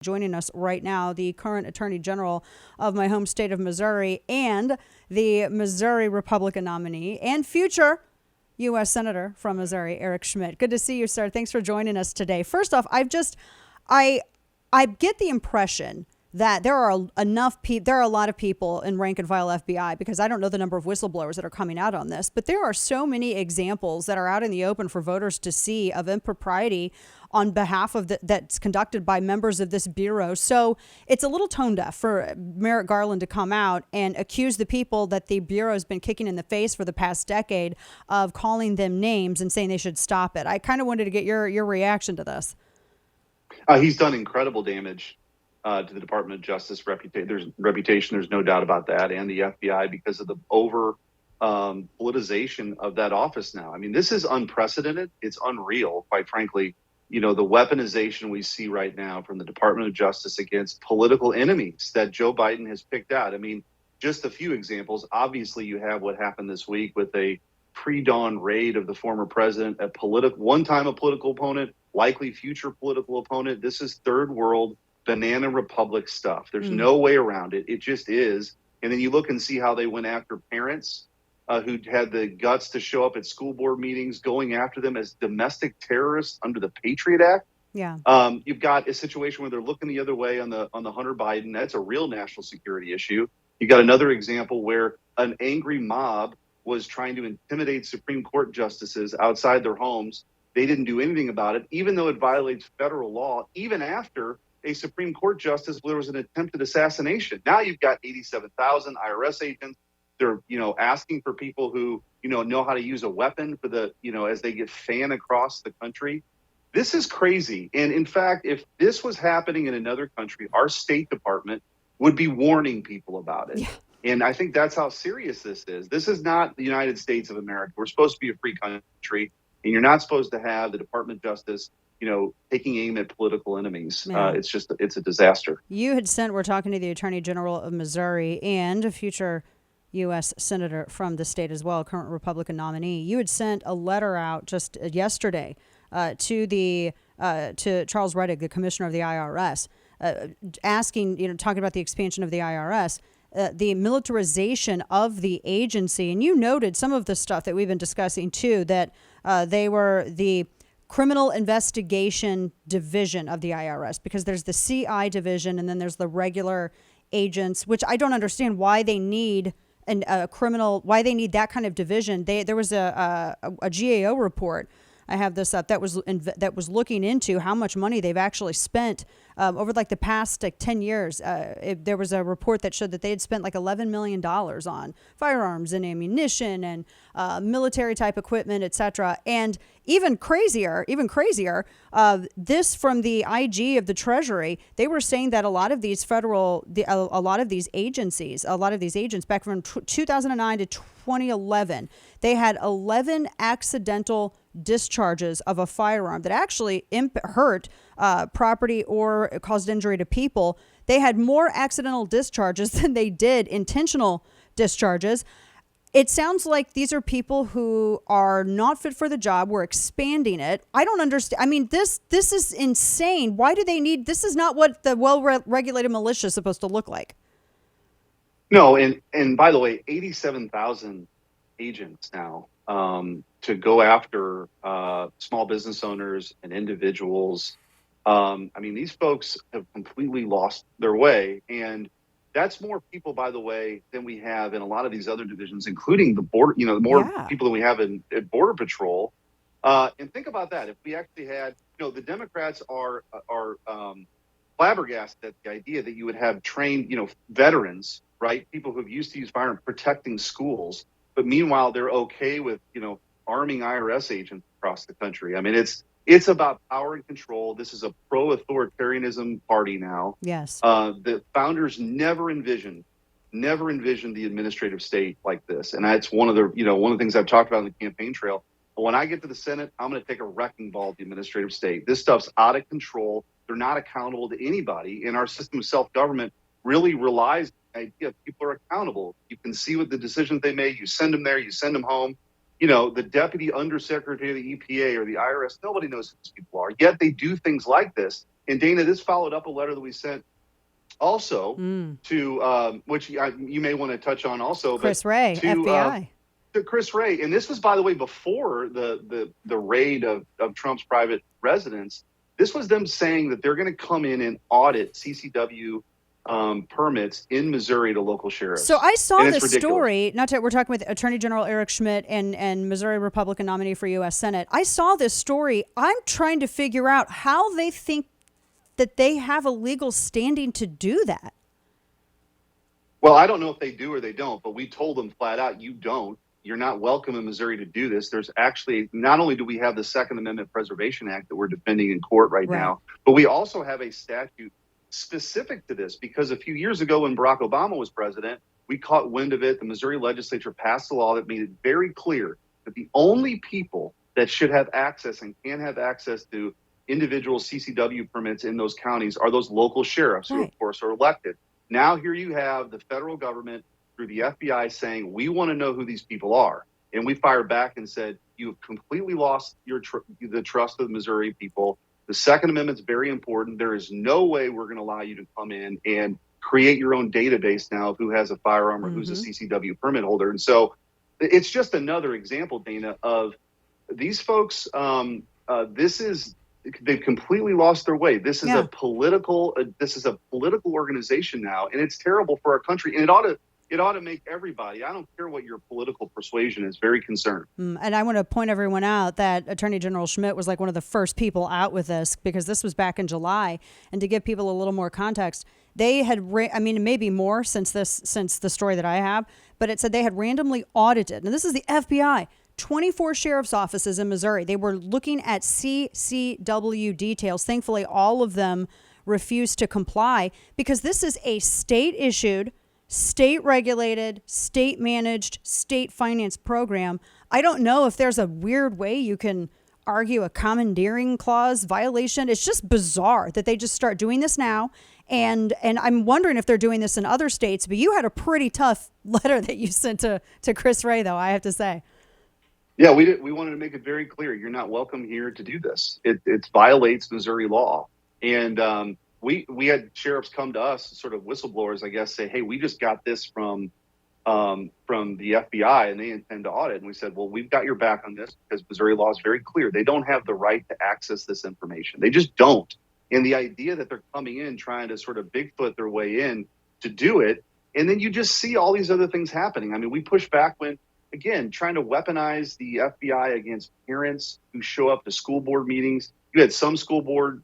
Joining us right now, the current Attorney General of my home state of Missouri and the Missouri Republican nominee and future U.S. Senator from Missouri, Eric Schmitt. Good to see you, sir. Thanks for joining us today. First off, I get the impression that there are a lot of people in rank and file FBI, because I don't know the number of whistleblowers that are coming out on this, but there are so many examples that are out in the open for voters to see of impropriety on behalf of that's conducted by members of this bureau. So it's a little tone deaf for Merrick Garland to come out and accuse the people that the bureau has been kicking in the face for the past decade of calling them names and saying they should stop it. I kind of wanted to get your reaction to this. He's done incredible damage to the Department of Justice reputation. There's no doubt about that, and the FBI, because of the politicization of that office now. I mean, this is unprecedented. It's unreal, quite frankly. You know, the weaponization we see right now from the Department of Justice against political enemies that Joe Biden has picked out. I mean, just a few examples. Obviously, you have what happened this week with a pre-dawn raid of the former president, one time a political opponent, likely future political opponent. This is third world banana republic stuff. There's no way around it. It just is. And then you look and see how they went after parents who had the guts to show up at school board meetings, going after them as domestic terrorists under the Patriot Act. Yeah. You've got a situation where they're looking the other way on the Hunter Biden. That's a real national security issue. You got another example where an angry mob was trying to intimidate Supreme Court justices outside their homes. They didn't do anything about it, even though it violates federal law, even after a Supreme Court justice, there was an attempted assassination. Now you've got 87,000 IRS agents. They're, asking for people who, know how to use a weapon for as they get fanned across the country. This is crazy. And in fact, if this was happening in another country, our State Department would be warning people about it. Yeah. And I think that's how serious this is. This is not the United States of America. We're supposed to be a free country, and you're not supposed to have the Department of Justice taking aim at political enemies. It's a disaster. We're talking to the Attorney General of Missouri and a future U.S. Senator from the state as well, current Republican nominee. You had sent a letter out just yesterday to Charles Rettig, the Commissioner of the IRS, asking, talking about the expansion of the IRS, the militarization of the agency. And you noted some of the stuff that we've been discussing too, that they were the Criminal Investigation Division of the IRS, because there's the CI division and then there's the regular agents, which I don't understand why they need why they need that kind of division. There was a GAO report. I have this up that was looking into how much money they've actually spent over the past 10 years. There was a report that showed that they had spent $11 million on firearms and ammunition and military type equipment, etc. And even crazier, this from the IG of the Treasury, they were saying that a lot of these agents back from 2009 to 2011, they had 11 accidental discharges of a firearm that actually hurt property or caused injury to people. They had more accidental discharges than they did intentional discharges. It sounds like these are people who are not fit for the job. We're expanding it. I don't understand. I mean, this is insane. Why do they need? This is not what the well-regulated militia is supposed to look like. No, and by the way, 87,000 agents now to go after small business owners and individuals. I mean, these folks have completely lost their way, and that's more people, by the way, than we have in a lot of these other divisions, including the border. People than we have in Border Patrol. And think about that. If we actually had, the Democrats are flabbergasted at the idea that you would have trained, veterans, right? People who've used to use firearms protecting schools, but meanwhile they're okay with, arming IRS agents across the country. I mean, it's about power and control. This is a pro-authoritarianism party now. Yes. The founders never envisioned the administrative state like this. And that's one of the things I've talked about on the campaign trail. But when I get to the Senate, I'm going to take a wrecking ball at the administrative state. This stuff's out of control. They're not accountable to anybody. And our system of self-government really relies on the idea people are accountable. You can see what the decisions they made. You send them there, you send them home. The deputy undersecretary of the EPA or the IRS, nobody knows who these people are. Yet they do things like this. And Dana, this followed up a letter that we sent also to, which you may want to touch on also, Chris but Wray, to, FBI. To Chris Wray. And this was, by the way, before the raid of Trump's private residence. This was them saying that they're going to come in and audit CCW permits in Missouri to local sheriffs. So I saw this ridiculous. story, we're talking with Attorney General Eric Schmitt and Missouri Republican nominee for U.S. Senate. I saw this story. I'm trying to figure out how they think that they have a legal standing to do that. Well, I don't know if they do or they don't, but we told them flat out, you don't. You're not welcome in Missouri to do this. There's actually, not only do we have the Second Amendment Preservation Act that we're defending in court right now, but we also have a statute specific to this, because a few years ago when Barack Obama was president, we caught wind of it. The Missouri legislature passed a law that made it very clear that the only people that should have access and can have access to individual CCW permits in those counties are those local sheriffs who, of course, are elected. Now here you have the federal government through the FBI saying, we want to know who these people are. And we fired back and said, you've completely lost the trust of the Missouri people. The Second Amendment is very important. There is no way we're going to allow you to come in and create your own database now of who has a firearm or who's a CCW permit holder. And so it's just another example, Dana, of these folks. They've completely lost their way. This is a political organization now, and it's terrible for our country. And it ought to make everybody, I don't care what your political persuasion is, very concerned. And I want to point everyone out that Attorney General Schmitt was like one of the first people out with this, because this was back in July. And to give people a little more context, they had, maybe more since the story that I have, but it said they had randomly audited, and this is the FBI, 24 sheriff's offices in Missouri. They were looking at CCW details. Thankfully, all of them refused to comply, because this is a state-issued, state-regulated, state-managed, state-financed program. I don't know if there's a weird way you can argue a commandeering clause violation. It's just bizarre that they just start doing this now. And I'm wondering if they're doing this in other states. But you had a pretty tough letter that you sent to Chris Wray, though, I have to say. Yeah, we wanted to make it very clear. You're not welcome here to do this. It violates Missouri law. And we had sheriffs come to us, sort of whistleblowers, I guess, say, hey, we just got this from the FBI and they intend to audit. And we said, well, we've got your back on this, because Missouri law is very clear. They don't have the right to access this information. They just don't. And the idea that they're coming in trying to sort of Bigfoot their way in to do it, and then you just see all these other things happening. I mean, we push back when, again, trying to weaponize the FBI against parents who show up to school board meetings. You had some school board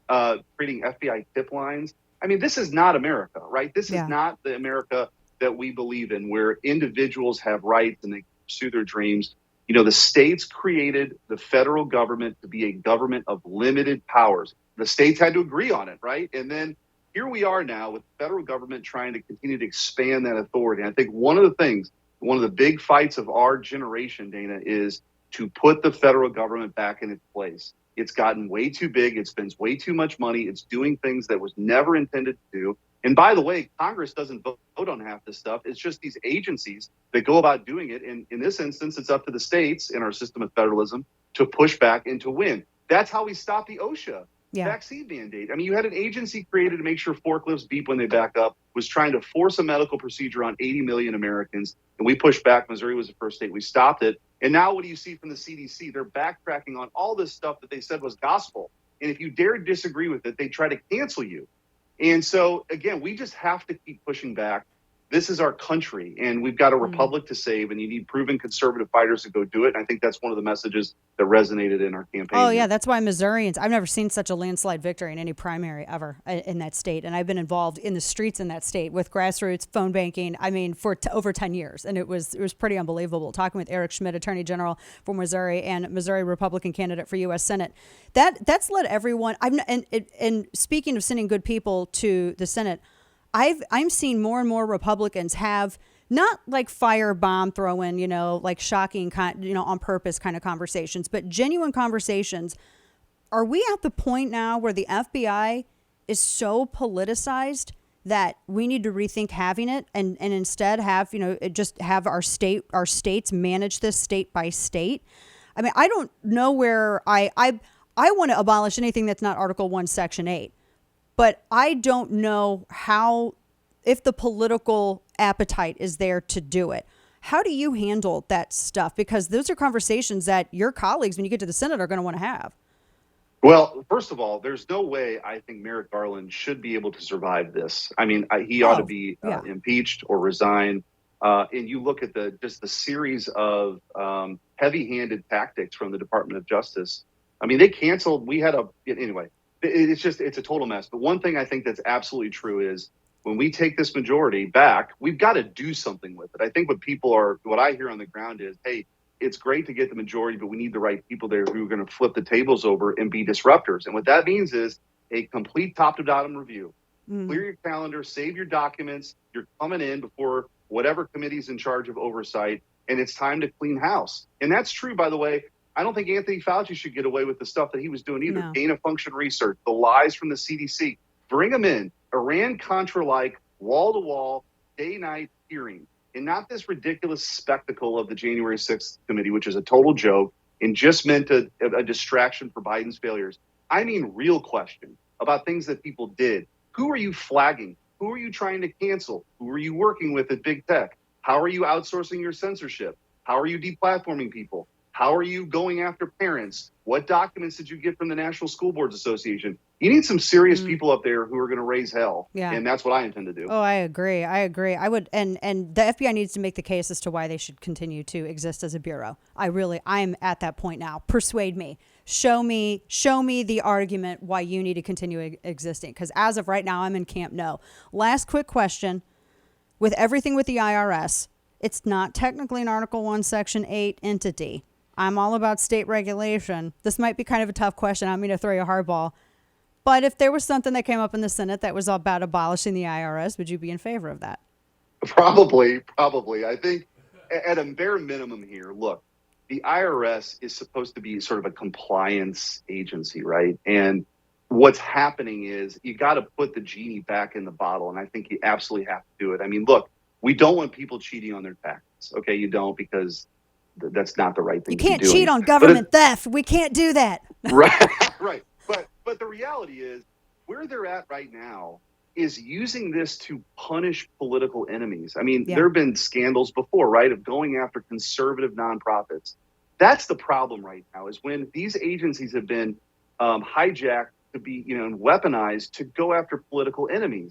creating FBI tip lines. I mean, this is not America, right? This is not the America that we believe in, where individuals have rights and they pursue their dreams. You know, the states created the federal government to be a government of limited powers. The states had to agree on it, right? And then here we are now with the federal government trying to continue to expand that authority. And I think one of the big fights of our generation, Dana, is to put the federal government back in its place. It's gotten way too big. It spends way too much money. It's doing things that was never intended to do. And by the way, Congress doesn't vote on half this stuff. It's just these agencies that go about doing it. And in this instance, it's up to the states in our system of federalism to push back and to win. That's how we stop the OSHA vaccine mandate. I mean, you had an agency created to make sure forklifts beep when they back up, was trying to force a medical procedure on 80 million Americans. And we pushed back. Missouri was the first state. We stopped it. And now what do you see from the CDC? They're backtracking on all this stuff that they said was gospel. And if you dare disagree with it, they try to cancel you. And so, again, we just have to keep pushing back. This is our country, and we've got a republic to save, and you need proven conservative fighters to go do it. And I think that's one of the messages that resonated in our campaign. Oh, yeah, that's why Missourians, I've never seen such a landslide victory in any primary ever in that state. And I've been involved in the streets in that state with grassroots phone banking, I mean, for over 10 years. And it was pretty unbelievable. Talking with Eric Schmitt, Attorney General for Missouri and Missouri Republican candidate for U.S. Senate. That's led everyone, and speaking of sending good people to the Senate, I'm seeing more and more Republicans have not like firebomb throwing, like shocking, on purpose kind of conversations, but genuine conversations. Are we at the point now where the FBI is so politicized that we need to rethink having it and instead have, just have our states manage this state by state? I mean, I don't know where I want to abolish anything that's not Article 1, Section 8. but I don't know if the political appetite is there to do it. How do you handle that stuff? Because those are conversations that your colleagues, when you get to the Senate, are going to want to have. Well, first of all, there's no way I think Merrick Garland should be able to survive this. I mean, he ought to be impeached or resign. And you look at the series of heavy-handed tactics from the Department of Justice. I mean, they canceled. Anyway, it's a total mess. But one thing I think that's absolutely true is when we take this majority back, we've got to do something with it. I think what I hear on the ground is, hey, it's great to get the majority, but we need the right people there who are going to flip the tables over and be disruptors. And what that means is a complete top to bottom review. Clear your calendar, save your documents. You're coming in before whatever committee's in charge of oversight, and it's time to clean house. And that's true, by the way. I don't think Anthony Fauci should get away with the stuff that he was doing either. No. Gain of function research, the lies from the CDC. Bring them in. Iran-Contra-like, wall-to-wall, day-night hearing. And not this ridiculous spectacle of the January 6th committee, which is a total joke and just meant a distraction for Biden's failures. I mean, real question about things that people did. Who are you flagging? Who are you trying to cancel? Who are you working with at big tech? How are you outsourcing your censorship? How are you deplatforming people? How are you going after parents? What documents did you get from the National School Boards Association? You need some serious people up there who are going to raise hell. Yeah. And that's what I intend to do. Oh, I agree. I would, and the FBI needs to make the case as to why they should continue to exist as a bureau. I'm at that point now. Persuade me. Show me the argument why you need to continue existing. Because as of right now, I'm in camp no. Last quick question. With everything with the IRS, it's not technically an Article 1, Section 8 entity. I'm all about state regulation. This might be kind of a tough question. I don't mean to throw you a hardball. But if there was something that came up in the Senate that was about abolishing the IRS, would you be in favor of that? Probably. I think at a bare minimum here, look, the IRS is supposed to be sort of a compliance agency, right? And what's happening is you got to put the genie back in the bottle. And I think you absolutely have to do it. I mean, look, we don't want people cheating on their taxes. Okay, you don't, because that's not the right thing to be doing. You can't cheat on government theft. We can't do that. Right. But the reality is where they're at right now is using this to punish political enemies. I mean, there have been scandals before, right, of going after conservative nonprofits. That's the problem right now, is when these agencies have been hijacked to be, and weaponized to go after political enemies.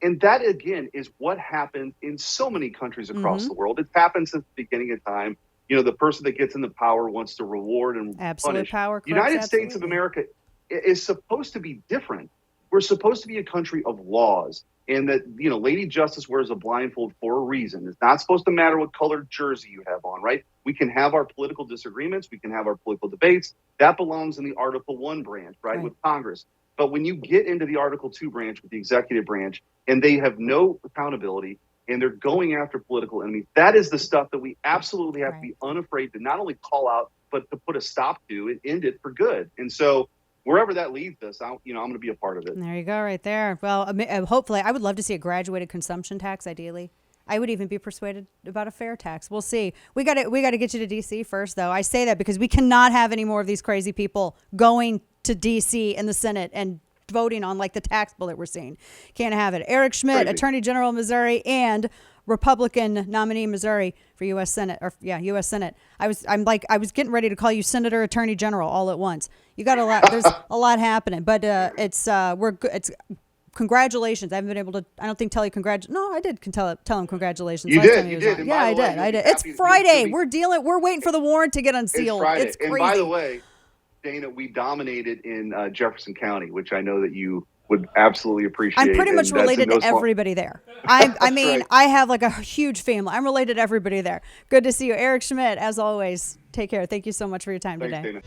And that, again, is what happens in so many countries across the world. It's happened since the beginning of time. The person that gets in the power wants to reward and punish. Power. United States of America is supposed to be different. We're supposed to be a country of laws, and that, Lady Justice wears a blindfold for a reason. It's not supposed to matter what colored jersey you have on, right? We can have our political disagreements. We can have our political debates. That belongs in the Article 1 branch, right, with Congress. But when you get into the Article 2 branch with the executive branch, and they have no accountability, and they're going after political enemies, that is the stuff that we absolutely have to be unafraid to not only call out, but to put a stop to and end it for good. And so wherever that leads us, I'm going to be a part of it. There you go, right there. Well, hopefully, I would love to see a graduated consumption tax, ideally. I would even be persuaded about a fair tax. We'll see. We got to get you to D.C. first, though. I say that because we cannot have any more of these crazy people going to D.C. in the Senate and voting on like the tax bill that we're seeing. Can't have it. Eric Schmitt, Attorney General of Missouri and Republican nominee in Missouri for U.S. Senate, U.S. Senate. I was getting ready to call you Senator, Attorney General all at once. You got a lot. There's a lot happening, but it's congratulations. I haven't been able to. I don't think tell you No, I did tell him congratulations. You did. You did. Yeah, I did. It's Friday. We're waiting for the warrant to get unsealed. It's Friday. It's crazy. And by the way, Dana, we dominated in Jefferson County, which I know that you would absolutely appreciate. I'm pretty much related to everybody there. I mean, right. I have like a huge family. I'm related to everybody there. Good to see you. Eric Schmitt, as always. Take care. Thank you so much for your time today. Dana.